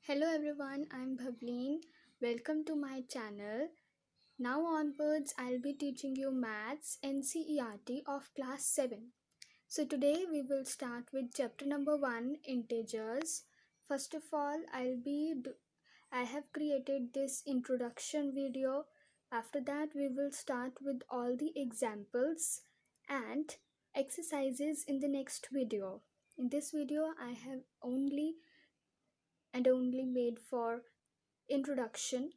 Hello everyone, I'm Bhavleen. Welcome to my channel. Now onwards, I'll be teaching you Maths NCERT of class 7. So today we will start with chapter number 1, Integers. First of all, I have created this introduction video. After that, we will start with all the examples and exercises in the next video. In this video, I have only made for introduction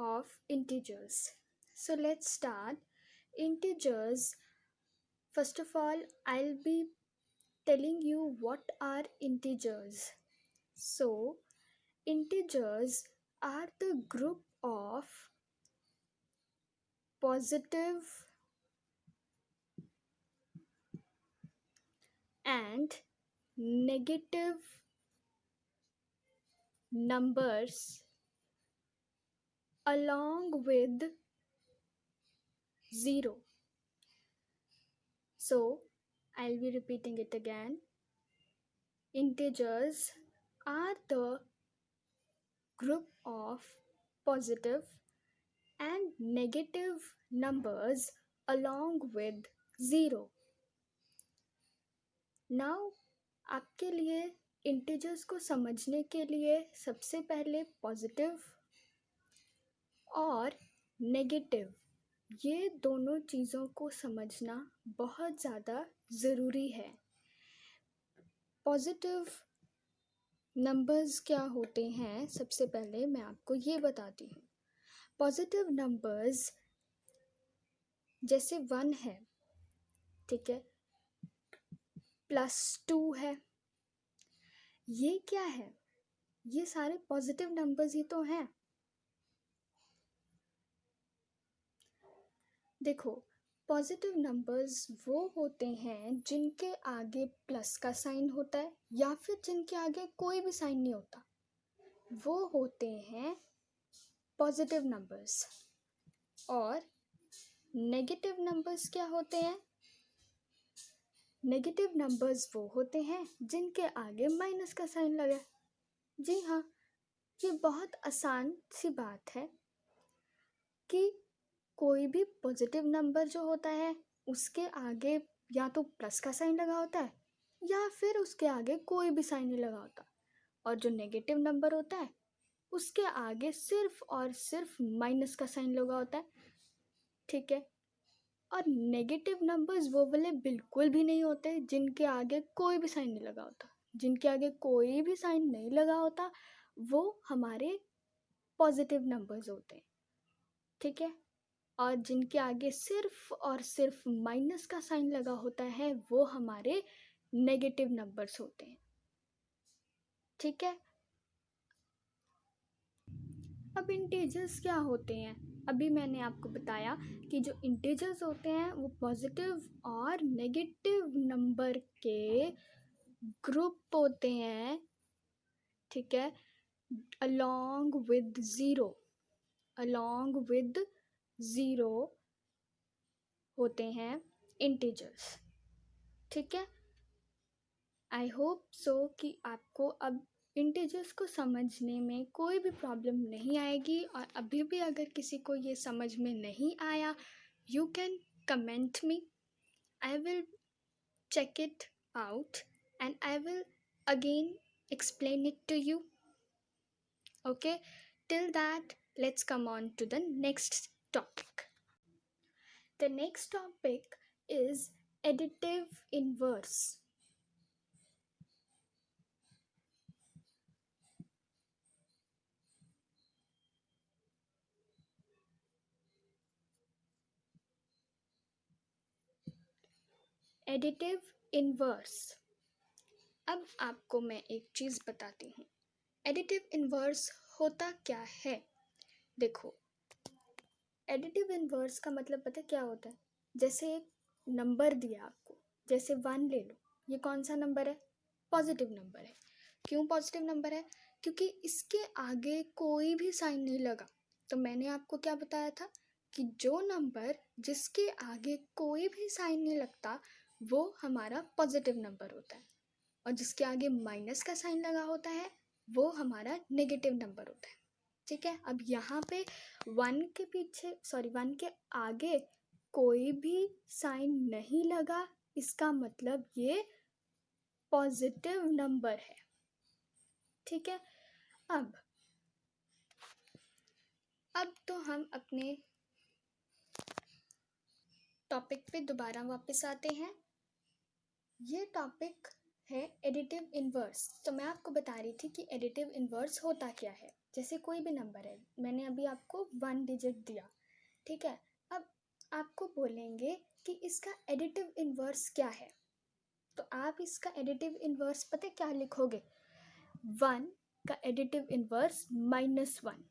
of integers. So let's start. Integers, first of all, I'll be telling you what are integers. So, integers are the group of positive and negative numbers along with 0. So, I'll be repeating it again. Integers are the group of positive and negative numbers along with 0. Now आपके लिए integers को समझने के लिए सबसे पहले positive और negative ये दोनों चीज़ों को समझना बहुत ज़्यादा ज़रूरी है. पॉजिटिव नंबर्स क्या होते हैं सबसे पहले मैं आपको ये बताती हूँ. पॉजिटिव नंबर्स जैसे 1 है, ठीक है, +2 है, ये क्या है? ये सारे पॉजिटिव नंबर्स ही तो हैं. देखो, पॉजिटिव नंबर्स वो होते हैं जिनके आगे प्लस का साइन होता है या फिर जिनके आगे कोई भी साइन नहीं होता, वो होते हैं पॉजिटिव नंबर्स. और नेगेटिव नंबर्स क्या होते हैं? नेगेटिव नंबर्स वो होते हैं जिनके आगे माइनस का साइन लगा है. जी हाँ, ये बहुत आसान सी बात है कि कोई भी पॉजिटिव नंबर जो होता है उसके आगे या तो प्लस का साइन लगा होता है या फिर उसके आगे कोई भी साइन नहीं लगा होता. और जो नेगेटिव नंबर होता है उसके आगे सिर्फ और सिर्फ माइनस का साइन लगा होता है. ठीक है. और नेगेटिव नंबर्स वो वाले बिल्कुल भी नहीं होते जिनके आगे कोई भी साइन नहीं लगा होता. जिनके आगे कोई भी साइन नहीं लगा होता वो हमारे पॉजिटिव नंबर्स होते हैं. ठीक है. और जिनके आगे सिर्फ और सिर्फ माइनस का साइन लगा होता है वो हमारे नेगेटिव नंबर्स होते हैं. ठीक है. अब इंटीजर्स क्या होते हैं? अभी मैंने आपको बताया कि जो इंटीजर्स होते हैं वो पॉजिटिव और नेगेटिव नंबर के ग्रुप होते हैं. ठीक है. along with 0 होते हैं इंटीजर्स. ठीक है. आई होप सो कि आपको अब इंटीजर्स को समझने में कोई भी प्रॉब्लम नहीं आएगी. और अभी भी अगर किसी को ये समझ में नहीं आया, you can comment me. I will check it out and I will again explain it to you. Okay, till that let's come on to the next topic. The next topic is additive inverse. Additive inverse. अब आपको मैं एक चीज़ बताती हूँ. Additive inverse होता क्या है? देखो, एडिटिव इन्वर्स का मतलब पता क्या होता है? जैसे एक नंबर दिया आपको, जैसे 1 ले लो. ये कौन सा नंबर है? पॉजिटिव नंबर है. क्यों पॉजिटिव नंबर है? क्योंकि इसके आगे कोई भी साइन नहीं लगा. तो मैंने आपको क्या बताया था कि जो नंबर जिसके आगे कोई भी साइन नहीं लगता वो हमारा पॉजिटिव नंबर होता है. और जिसके आगे माइनस का साइन लगा होता है वो हमारा नेगेटिव नंबर होता है। ठीक है, अब यहाँ पे 1 के आगे कोई भी साइन नहीं लगा, इसका मतलब ये पॉजिटिव नंबर है। ठीक है, अब तो हम अपने टॉपिक पे दोबारा वापस आते हैं। ये टॉपिक है एडिटिव इन्वर्स। तो मैं आपको बता रही थी कि एडिटिव इन्वर्स होता क्या है। जैसे कोई भी नंबर है, मैंने अभी आपको 1 डिजिट दिया, ठीक है, अब आपको बोलेंगे कि इसका एडिटिव इन्वर्स क्या है। तो आप इसका एडिटिव इन्वर्स पता क्या लिखोगे? 1 का एडिटिव इन्वर्स -1।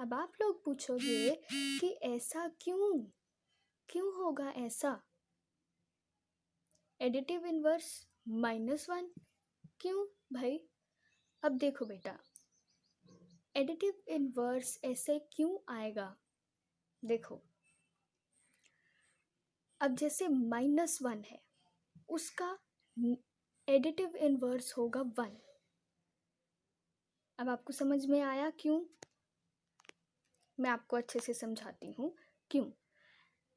अब आप लोग पूछोगे कि ऐसा क्यों होगा ऐसा? एडिटिव इन्वर्स -1 क्यों भाई? अब देखो बेटा, एडिटिव इन्वर्स ऐसे क्यों आएगा? देखो, अब जैसे -1 है, उसका एडिटिव इन्वर्स होगा 1। अब आपको समझ में आया क्यों? मैं आपको अच्छे से समझाती हूँ क्यों।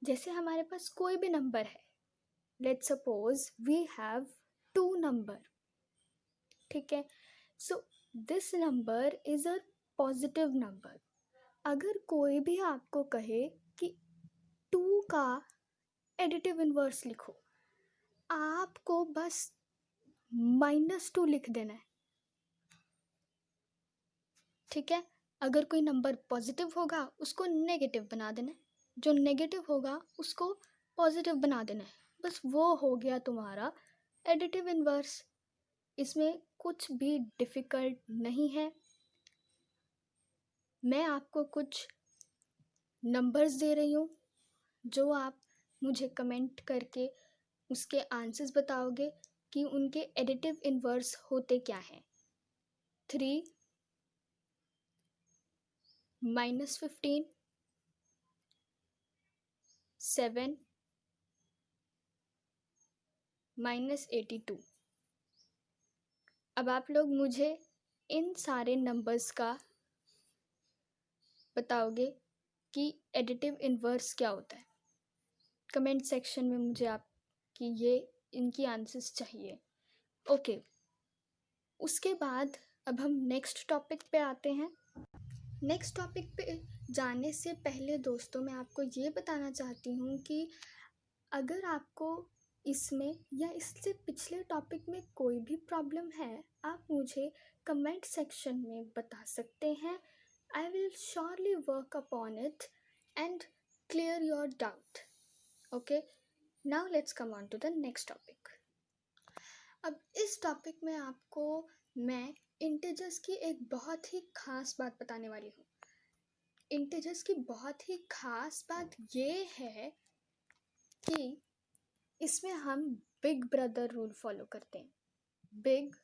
जैसे हमारे पास कोई भी नंबर है, let's suppose we have 2 number, ठीक है, so this number is a positive number. अगर कोई भी आपको कहे कि 2 का एडिटिव इन्वर्स लिखो, आपको बस -2 लिख देना है। ठीक है, अगर कोई नंबर पॉजिटिव होगा उसको नेगेटिव बना देना है, जो नेगेटिव होगा उसको पॉजिटिव बना देना है, बस वो हो गया तुम्हारा एडिटिव इन्वर्स। इसमें कुछ भी डिफ़िकल्ट नहीं है। मैं आपको कुछ नंबर्स दे रही हूँ, जो आप मुझे कमेंट करके उसके आंसर्स बताओगे कि उनके एडिटिव इन्वर्स होते क्या हैं। 3 -15 7 -82। अब आप लोग मुझे इन सारे नंबर्स का बताओगे कि एडिटिव इन्वर्स क्या होता है। कमेंट सेक्शन में मुझे आपकी इनकी आंसर्स चाहिए। ओके, उसके बाद अब हम नेक्स्ट टॉपिक पे आते हैं। नेक्स्ट टॉपिक पे जाने से पहले दोस्तों, मैं आपको ये बताना चाहती हूँ कि अगर आपको इसमें या इससे पिछले टॉपिक में कोई भी प्रॉब्लम है, आप मुझे कमेंट सेक्शन में बता सकते हैं। I will surely work upon it and clear your doubt. Okay, now let's come on to the next topic. अब इस टॉपिक में आपको मैं इंटीजर्स की एक बहुत ही खास बात बताने वाली हूँ। इंटीजर्स की बहुत ही खास बात ये है कि इसमें हम बिग ब्रदर रूल फॉलो करते हैं। Big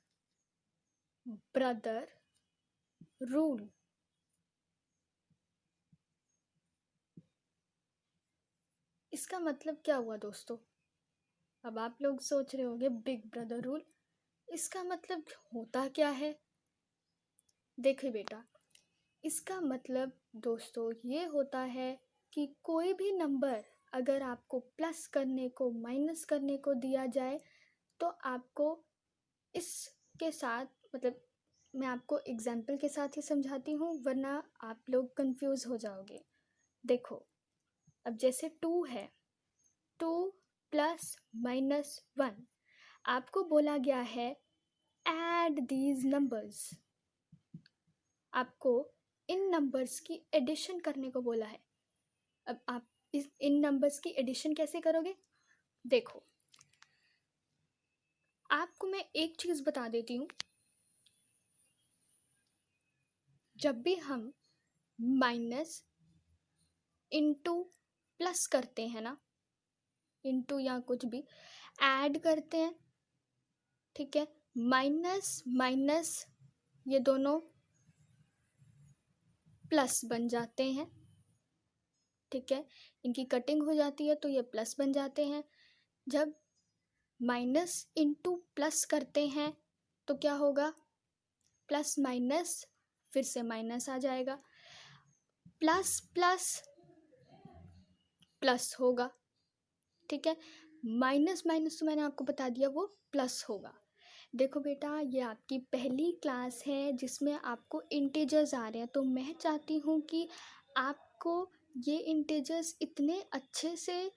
brother rule. इसका मतलब क्या हुआ दोस्तों? अब आप लोग सोच रहे होंगे बिग ब्रदर रूल, इसका मतलब होता क्या है? देखिए बेटा, इसका मतलब दोस्तों ये होता है कि कोई भी नंबर अगर आपको प्लस करने को माइनस करने को दिया जाए, तो आपको इसके साथ, मतलब मैं आपको एग्जाम्पल के साथ ही समझाती हूँ, वरना आप लोग कंफ्यूज हो जाओगे। देखो, अब जैसे 2 है, 2 + -1, आपको बोला गया है ऐड दीज नंबर्स। आपको इन नंबर्स की एडिशन करने को बोला है। अब आप इन नंबर्स की एडिशन कैसे करोगे? देखो, आपको मैं एक चीज़ बता देती हूँ, जब भी हम माइनस इंटू प्लस करते हैं ना, इंटू या कुछ भी ऐड करते हैं, ठीक है, माइनस माइनस ये दोनों प्लस बन जाते हैं, ठीक है, इनकी कटिंग हो जाती है तो ये प्लस बन जाते हैं। जब माइनस इंटू प्लस करते हैं तो क्या होगा? प्लस माइनस फिर से माइनस आ जाएगा, प्लस प्लस प्लस होगा, ठीक है। माइनस माइनस तो मैंने आपको बता दिया वो प्लस होगा। देखो बेटा, ये आपकी पहली क्लास है जिसमें आपको इंटीजर्स आ रहे हैं, तो मैं चाहती हूँ कि आपको ये इंटीजर्स इतने अच्छे से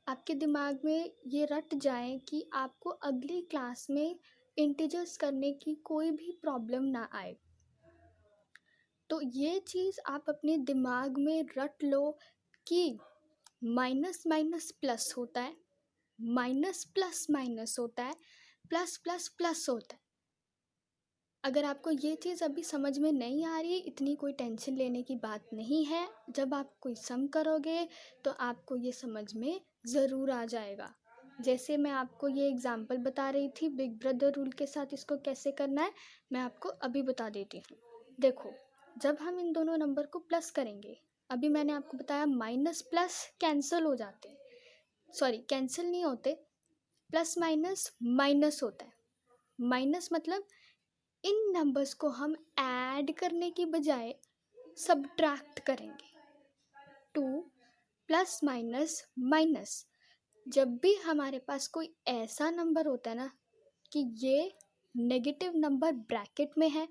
आपके दिमाग में ये रट जाए कि आपको अगली क्लास में इंटीजर्स करने की कोई भी प्रॉब्लम ना आए। तो ये चीज़ आप अपने दिमाग में रट लो कि माइनस माइनस प्लस होता है, माइनस प्लस माइनस होता है, प्लस प्लस प्लस होता है। अगर आपको ये चीज़ अभी समझ में नहीं आ रही, इतनी कोई टेंशन लेने की बात नहीं है। जब आप कोई सम करोगे तो आपको ये समझ में ज़रूर आ जाएगा। जैसे मैं आपको ये एग्जांपल बता रही थी बिग ब्रदर रूल के साथ इसको कैसे करना है, मैं आपको अभी बता देती हूँ। देखो, जब हम इन दोनों नंबर को प्लस करेंगे, अभी मैंने आपको बताया माइनस प्लस कैंसिल हो जाते हैं, सॉरी कैंसिल नहीं होते, प्लस माइनस माइनस होता है। माइनस मतलब इन नंबर्स को हम ऐड करने की बजाय सब्ट्रैक्ट करेंगे। 2 प्लस माइनस माइनस, जब भी हमारे पास कोई ऐसा नंबर होता है ना कि ये नेगेटिव नंबर ब्रैकेट में है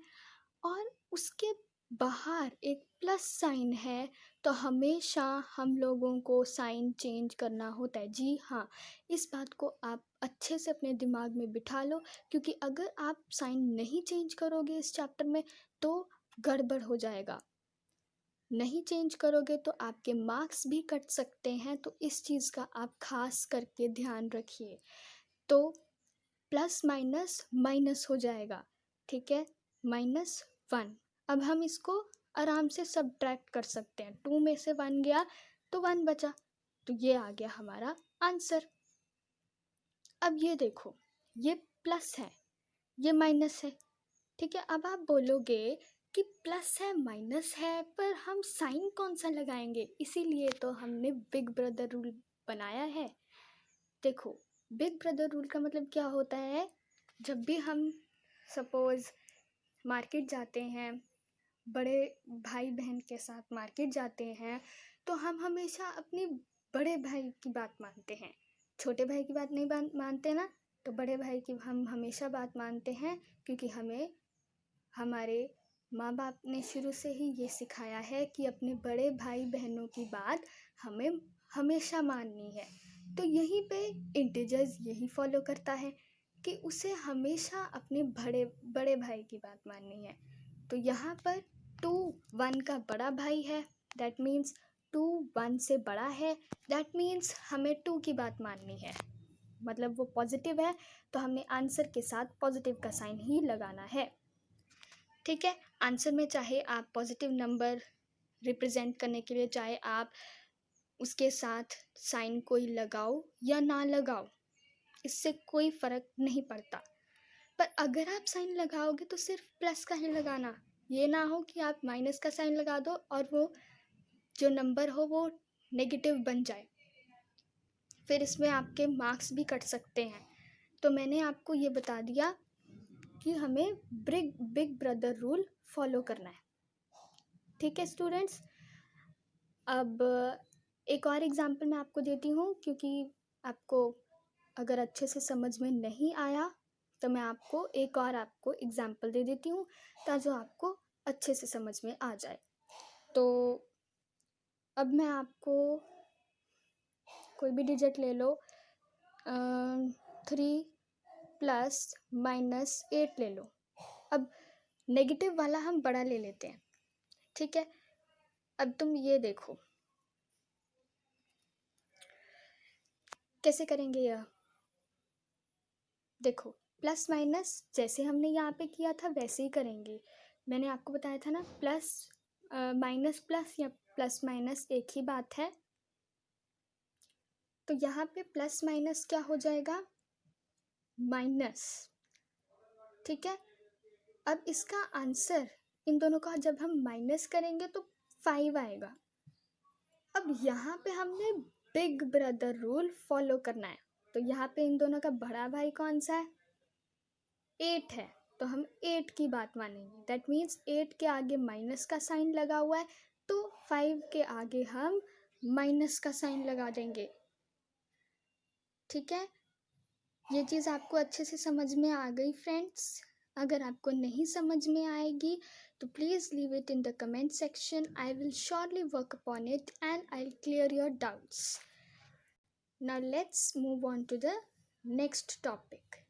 और उसके बाहर एक प्लस साइन है, तो हमेशा हम लोगों को साइन चेंज करना होता है। जी हाँ, इस बात को आप अच्छे से अपने दिमाग में बिठा लो, क्योंकि अगर आप साइन नहीं चेंज करोगे इस चैप्टर में तो गड़बड़ हो जाएगा। नहीं चेंज करोगे तो आपके मार्क्स भी कट सकते हैं, तो इस चीज़ का आप खास करके ध्यान रखिए। तो प्लस माइनस माइनस हो जाएगा, ठीक है, -1। अब हम इसको आराम से सब्ट्रैक्ट कर सकते हैं, 2 में से 1 गया तो 1 बचा, तो ये आ गया हमारा आंसर। अब ये देखो, ये प्लस है, ये माइनस है, ठीक है। अब आप बोलोगे कि प्लस है माइनस है पर हम साइन कौन सा लगाएंगे, इसीलिए तो हमने बिग ब्रदर रूल बनाया है। देखो, बिग ब्रदर रूल का मतलब क्या होता है, जब भी हम सपोज़ मार्केट जाते हैं, बड़े भाई बहन के साथ मार्केट जाते हैं, तो हम हमेशा अपने बड़े भाई की बात मानते हैं, छोटे भाई की बात नहीं मानते ना। तो बड़े भाई की हम हमेशा बात मानते हैं, क्योंकि हमें हमारे माँ बाप ने शुरू से ही ये सिखाया है कि अपने बड़े भाई बहनों की बात हमें हमेशा माननी है। तो यहीं पे इंटीजर्स यही फॉलो करता है कि उसे हमेशा अपने बड़े भाई की बात माननी है। तो यहाँ पर 2 1 का बड़ा भाई है, दैट मीन्स 2 1 से बड़ा है, दैट मीन्स हमें 2 की बात माननी है। मतलब वो पॉजिटिव है तो हमने आंसर के साथ पॉजिटिव का साइन ही लगाना है, ठीक है। आंसर में चाहे आप पॉजिटिव नंबर रिप्रेजेंट करने के लिए चाहे आप उसके साथ साइन कोई लगाओ या ना लगाओ, इससे कोई फ़र्क नहीं पड़ता। पर अगर आप साइन लगाओगे तो सिर्फ प्लस का ही लगाना, ये ना हो कि आप माइनस का साइन लगा दो और वो जो नंबर हो वो नेगेटिव बन जाए, फिर इसमें आपके मार्क्स भी कट सकते हैं। तो मैंने आपको ये बता दिया कि हमें बिग ब्रदर रूल फॉलो करना है, ठीक है स्टूडेंट्स। अब एक और एग्जांपल मैं आपको देती हूँ, क्योंकि आपको अगर अच्छे से समझ में नहीं आया तो मैं आपको एक और आपको एग्जांपल दे देती हूँ ताकि आपको अच्छे से समझ में आ जाए। तो अब मैं आपको कोई भी डिजिट ले लो, 3 प्लस -8 ले लो। अब नेगेटिव वाला हम बड़ा ले लेते हैं, ठीक है। अब तुम ये देखो कैसे करेंगे यह। देखो, प्लस माइनस जैसे हमने यहाँ पे किया था वैसे ही करेंगे। मैंने आपको बताया था ना, प्लस माइनस प्लस या प्लस माइनस एक ही बात है। तो यहाँ पे प्लस माइनस क्या हो जाएगा, माइनस, ठीक है। अब इसका आंसर इन दोनों का जब हम माइनस करेंगे तो 5 आएगा। अब यहाँ पे हमने बिग ब्रदर रूल फॉलो करना है, तो यहाँ पे इन दोनों का बड़ा भाई कौन सा है, 8 है, तो हम 8 की बात मानेंगे। दैट मीन्स 8 के आगे माइनस का साइन लगा हुआ है तो 5 के आगे हम माइनस का साइन लगा देंगे। ठीक है, ये चीज़ आपको अच्छे से समझ में आ गई फ्रेंड्स? अगर आपको नहीं समझ में आएगी तो please leave it in the comment section. I will surely work upon it and I'll clear your doubts. Now let's move on to the next topic.